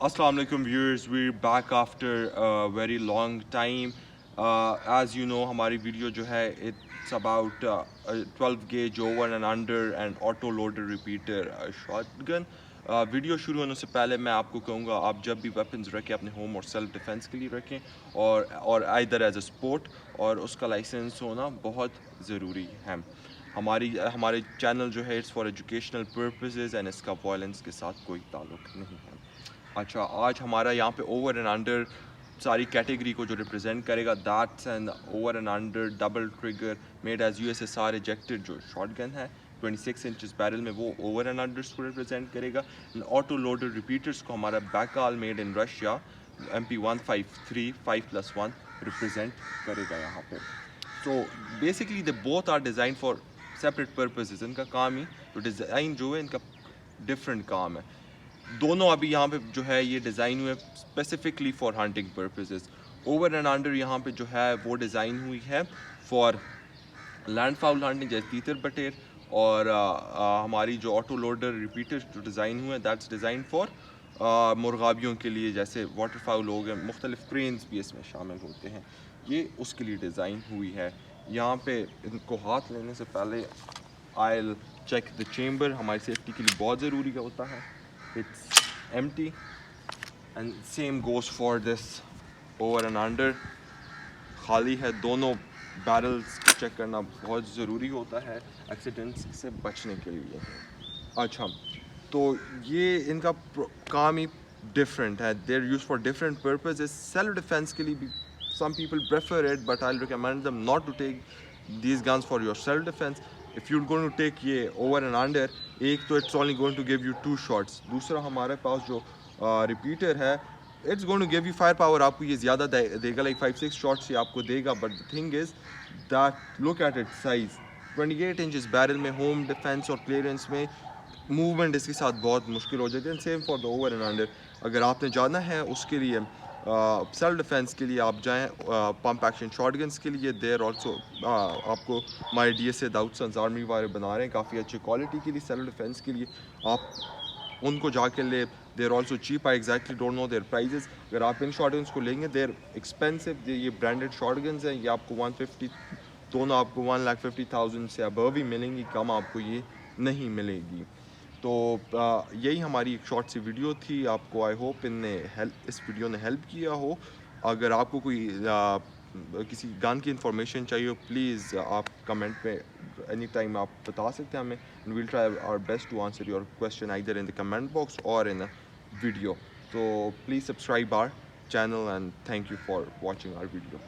Assalamu alaikum viewers, we're back after a very long time. As you know, हमारी video जो है it's about 12 gauge over and under and auto loader repeater shotgun. Video शुरू होने से पहले मैं आपको कहूँगा आप जब भी वेपन्स रखें अपने होम और सेल्फ डिफेंस के लिए रखें और आइदर एज अ स्पोर्ट और उसका लाइसेंस होना बहुत ज़रूरी है। हमारे चैनल जो है it's for educational purposes and इसका वायलेंस के साथ कोई ताल्लुक़ नहीं है। अच्छा, आज हमारा यहाँ पे ओवर एंड अंडर सारी कैटेगरी को जो रिप्रेजेंट करेगा that's and over and under double trigger made as USSR ejected जो शॉटगन है 26 इंचेस बैरल में, वो ओवर एंड अंडर्स को रिप्रेजेंट करेगा। ऑटो लोडर रिपीटर्स को हमारा Baikal made in Russia MP153 5+1 represent करेगा यहाँ पे। So basically they both are design for separate purposes. इनका काम ही जो डिज़ाइन जो है इनका डिफरेंट काम है। दोनों अभी यहाँ पे जो है ये डिज़ाइन हुए specifically for hunting purposes. Over and under यहाँ पे जो है वो डिज़ाइन हुई है फॉर लैंड फाउल हंटिंग जैसे तीतर बटेर, और हमारी जो ऑटो लोडर रिपीटर जो डिज़ाइन हुए दैट्स डिज़ाइन फॉर मुर्गाबियों के लिए, जैसे वाटर फाउल हो गए, मुख्तलिफ क्रेन्स भी इसमें शामिल होते हैं, ये उसके लिए डिज़ाइन हुई है। यहाँ पे इनको हाथ लेने से पहले आई चेक द चेम्बर, हमारी सेफ्टी के लिए बहुत ज़रूरी होता है। It's empty and same goes for this over and under, खाली है। दोनों बैरल्स चेक करना बहुत ज़रूरी होता है एक्सीडेंट्स से बचने के लिए। अच्छा, तो ये इनका काम ही डिफरेंट है, they're use for different purposes. Self defence के लिए भी some people prefer it, but I'll recommend them not to take these guns for your self defense. If you're going to take ये over and under, एक तो it's only going to give you 2 shots, दूसरा हमारे पास जो repeater है it's going to give you fire power, आपको ये ज़्यादा देगा, like 5-6 shots ये आपको देगा। But the thing is that look at its size, 28 inches barrel में home defense और clearance में मूवमेंट इसके साथ बहुत मुश्किल हो जाती है। Same for the over and under, अगर आपने जाना है उसके लिए सेल्फ डिफेंस के लिए आप जाएं पंप एक्शन शॉटगन्स के लिए, देर ऑल्सो आपको माई DSA दाऊद सन्स आर्मी वाले बना रहे हैं काफ़ी अच्छी क्वालिटी के लिए सेल्फ डिफेंस के लिए, आप उनको जाके ले। There also cheap, I exactly don't know their prices. अगर आप इन शॉटगन्स को लेंगे देर एक्सपेंसिव, ये ब्रांडेड शॉटगन्स हैं, ये आपको 150 दोनों आपको 1,50,000 से अबव ही मिलेंगी, कम आपको ये नहीं मिलेगी। तो यही हमारी एक शॉर्ट सी वीडियो थी। आपको आई होप इस वीडियो ने हेल्प किया हो। अगर आपको कोई किसी गन की इंफॉर्मेशन चाहिए हो, प्लीज़ आप कमेंट में एनी टाइम आप बता सकते हैं हमें, and we'll try our best to answer your question either in the comment box और इन अ वीडियो। तो please subscribe our channel and thank you for watching our video.